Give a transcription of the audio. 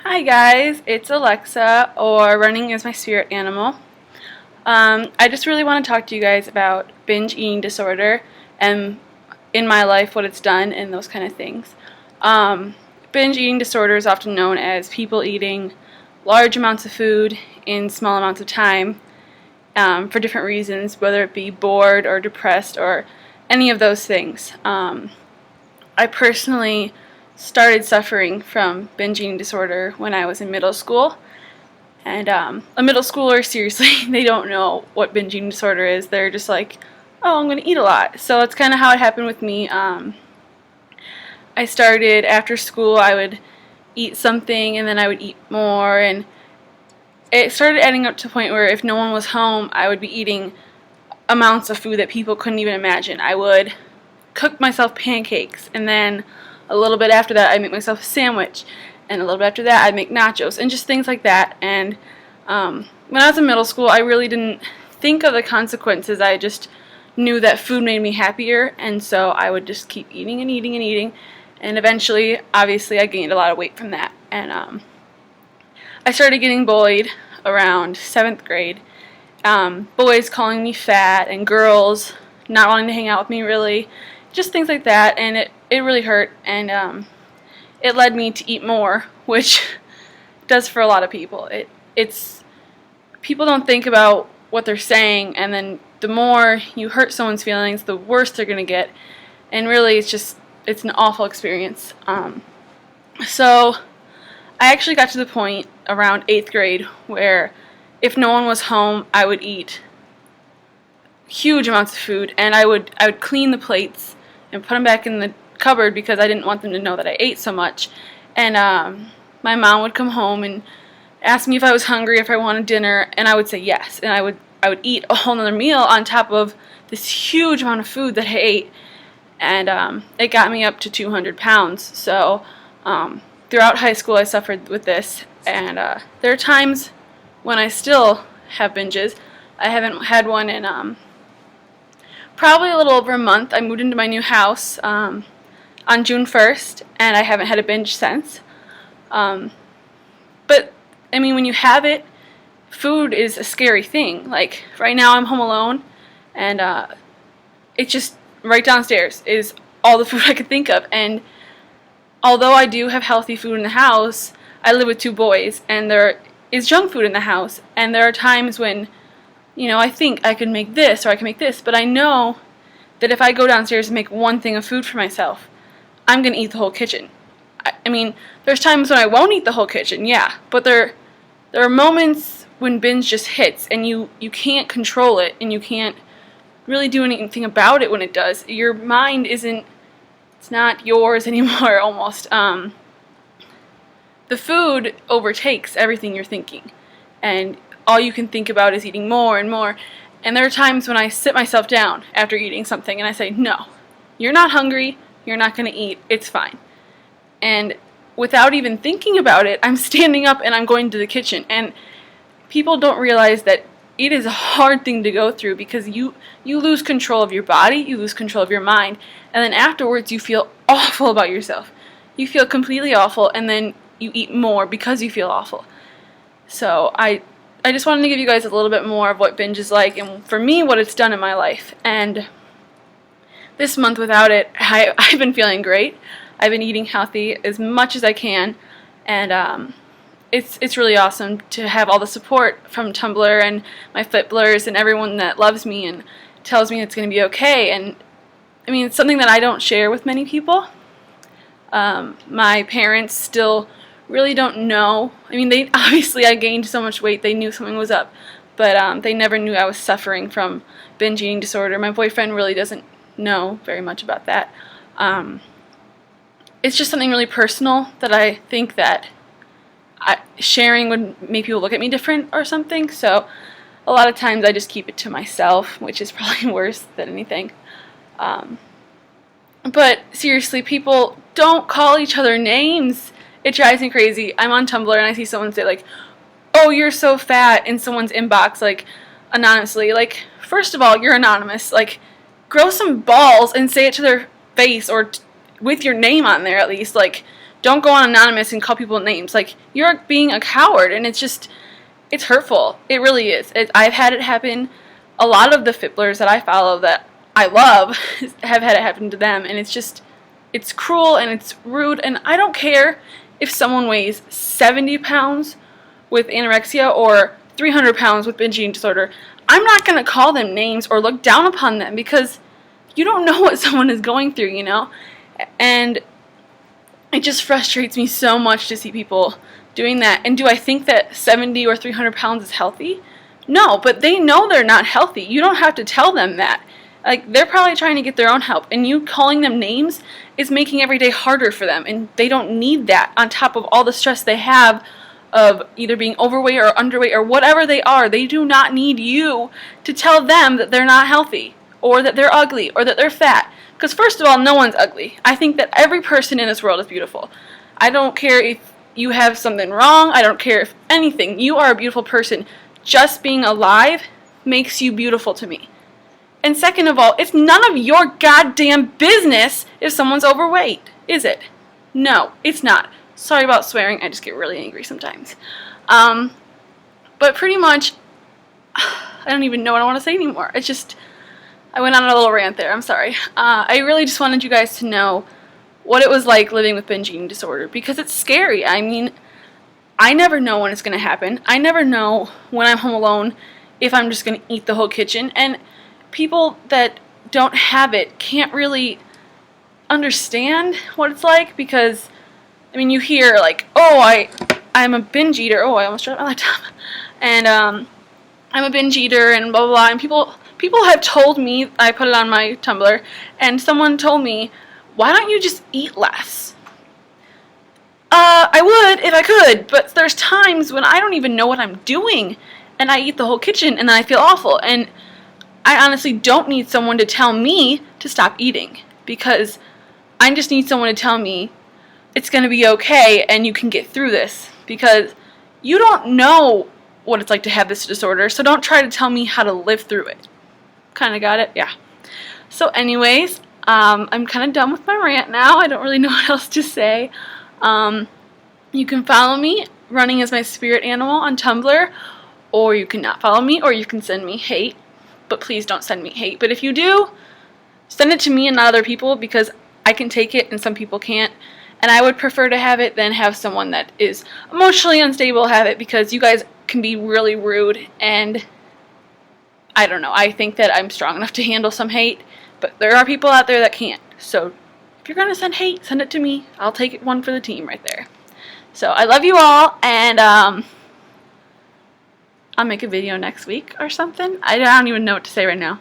Hi guys, it's Alexa, or running is my spirit animal. I just really want to talk to you guys about binge eating disorder and in my life what it's done and those kind of things. Binge eating disorder is often known as people eating large amounts of food in small amounts of time for different reasons, whether it be bored or depressed or any of those things. I personally started suffering from binge eating disorder when I was in middle school. And a middle schooler, seriously, they don't know what binge eating disorder is. They're just like, oh, I'm going to eat a lot. So that's kind of how it happened with me. I started after school, I would eat something and then I would eat more. And it started adding up to the point where if no one was home, I would be eating amounts of food that people couldn't even imagine. I would cook myself pancakes, and then a little bit after that, I'd make myself a sandwich. And a little bit after that, I'd make nachos and just things like that. And when I was in middle school, I really didn't think of the consequences. I just knew that food made me happier, and so I would just keep eating and eating and eating. And eventually, obviously, I gained a lot of weight from that. And I started getting bullied around 7th grade. Boys calling me fat and girls not wanting to hang out with me, really. Just things like that. And it really hurt. And it led me to eat more, which does for a lot of people. It's people don't think about what they're saying, and then the more you hurt someone's feelings, the worse they're going to get. And really, it's an awful experience. So I actually got to the point around 8th grade where if no one was home, I would eat huge amounts of food, and I would clean the plates and put them back in the cupboard because I didn't want them to know that I ate so much. And my mom would come home and ask me if I was hungry, if I wanted dinner, and I would say yes. And I would eat a whole other meal on top of this huge amount of food that I ate. And it got me up to 200 pounds. So throughout high school I suffered with this. And there are times when I still have binges. I haven't had one in probably a little over a month. I moved into my new house on June 1st, and I haven't had a binge since. But, I mean, when you have it, food is a scary thing. Like, right now I'm home alone, and it's just right downstairs is all the food I could think of. And although I do have healthy food in the house, I live with 2 boys, and there is junk food in the house. And there are times when, you know, I think I could make this or I can make this, but I know that if I go downstairs and make one thing of food for myself, I'm going to eat the whole kitchen. I mean, there's times when I won't eat the whole kitchen, yeah, but there are moments when binge just hits and you can't control it and you can't really do anything about it when it does. Your mind it's not yours anymore almost. The food overtakes everything you're thinking, and all you can think about is eating more and more. And there are times when I sit myself down after eating something and I say, no, you're not hungry, you're not going to eat, it's fine. And without even thinking about it, I'm standing up and I'm going to the kitchen. And people don't realize that it is a hard thing to go through because you lose control of your body, you lose control of your mind, and then afterwards you feel awful about yourself. You feel completely awful, and then you eat more because you feel awful. So I just wanted to give you guys a little bit more of what binge is like, and for me, what it's done in my life. And this month without it, I've been feeling great. I've been eating healthy as much as I can, and it's really awesome to have all the support from Tumblr and my Fitblers and everyone that loves me and tells me it's going to be okay. And I mean, it's something that I don't share with many people. My parents still really don't know. I mean, I gained so much weight, they knew something was up, but they never knew I was suffering from binge eating disorder. My boyfriend really doesn't know very much about that. It's just something really personal that I think that sharing would make people look at me different or something, so a lot of times I just keep it to myself, which is probably worse than anything. But seriously, people don't call each other names. It drives me crazy. I'm on Tumblr and I see someone say like, oh, you're so fat, in someone's inbox, like, anonymously. Like, first of all, you're anonymous. Like, grow some balls and say it to their face, or with your name on there at least. Like, don't go on Anonymous and call people names. Like, you're being a coward, and it's hurtful. It really is. I've had it happen. A lot of the Fitblers that I follow that I love have had it happen to them, and it's cruel and it's rude, and I don't care if someone weighs 70 pounds with anorexia or 300 pounds with binge eating disorder. I'm not going to call them names or look down upon them, because you don't know what someone is going through, you know? And it just frustrates me so much to see people doing that. And do I think that 70 or 300 pounds is healthy? No, but they know they're not healthy. You don't have to tell them that. Like, they're probably trying to get their own help, and you calling them names is making every day harder for them, and they don't need that on top of all the stress they have of either being overweight or underweight or whatever they are. They do not need you to tell them that they're not healthy, or that they're ugly, or that they're fat. Because first of all, no one's ugly. I think that every person in this world is beautiful. I don't care if you have something wrong. I don't care if anything. You are a beautiful person. Just being alive makes you beautiful to me. And second of all, it's none of your goddamn business if someone's overweight, is it? No, it's not. Sorry about swearing. I just get really angry sometimes. But pretty much, I don't even know what I want to say anymore. It's just, I went on a little rant there. I'm sorry. I really just wanted you guys to know what it was like living with binge eating disorder, because it's scary. I mean, I never know when it's going to happen. I never know when I'm home alone if I'm just going to eat the whole kitchen. And people that don't have it can't really understand what it's like, because, I mean, you hear like, oh, I'm a binge eater. Oh, I almost dropped my laptop. And I'm a binge eater and blah, blah, blah. And people have told me, I put it on my Tumblr, and someone told me, why don't you just eat less? I would if I could, but there's times when I don't even know what I'm doing, and I eat the whole kitchen, and then I feel awful. And I honestly don't need someone to tell me to stop eating, because I just need someone to tell me it's going to be okay and you can get through this, because you don't know what it's like to have this disorder, so don't try to tell me how to live through it. Kind of got it? Yeah. So anyways, I'm kind of done with my rant now. I don't really know what else to say. You can follow me, Running as My Spirit Animal, on Tumblr, or you can not follow me, or you can send me hate. But please don't send me hate. But if you do, send it to me and not other people, because I can take it and some people can't. And I would prefer to have it than have someone that is emotionally unstable have it, because you guys can be really rude, and I don't know. I think that I'm strong enough to handle some hate, but there are people out there that can't. So if you're going to send hate, send it to me. I'll take it, one for the team right there. So I love you all, and I'll make a video next week or something. I don't even know what to say right now.